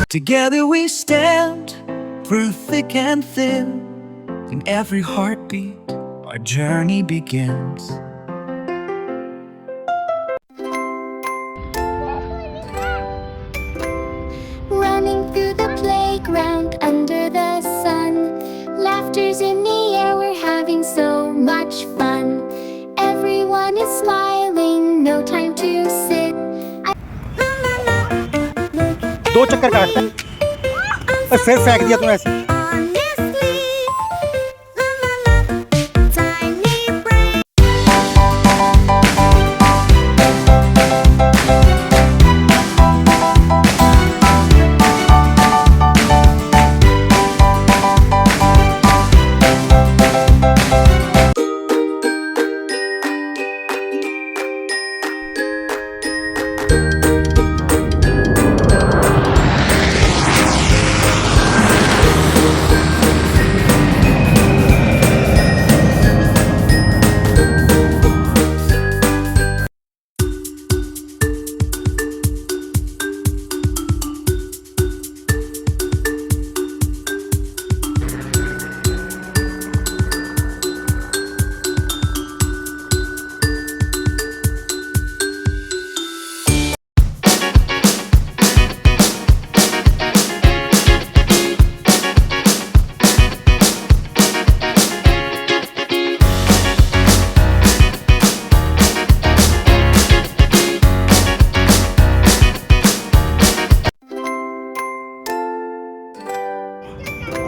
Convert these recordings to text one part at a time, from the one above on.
Together we stand through thick and thin. In every heartbeat, our journey begins. Running through the playground under the sun. Laughter's in the air, we're having so much fun. Everyone is smiling, no time to sit. 2 चक्कर काटता है और फिर फेंक दिया तुम ऐसे।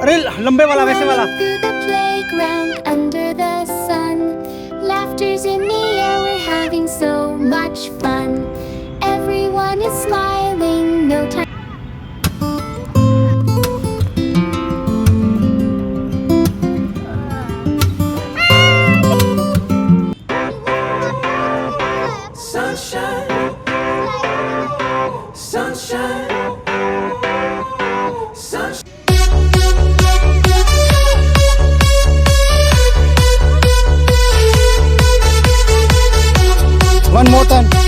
अरे लंबे वाला वैसे वाला। Through the playground under the sun. Laughter's in the air, we're having so much fun. Everyone is smiling, no time. Sunshine, sunshine, sunshine. One more time.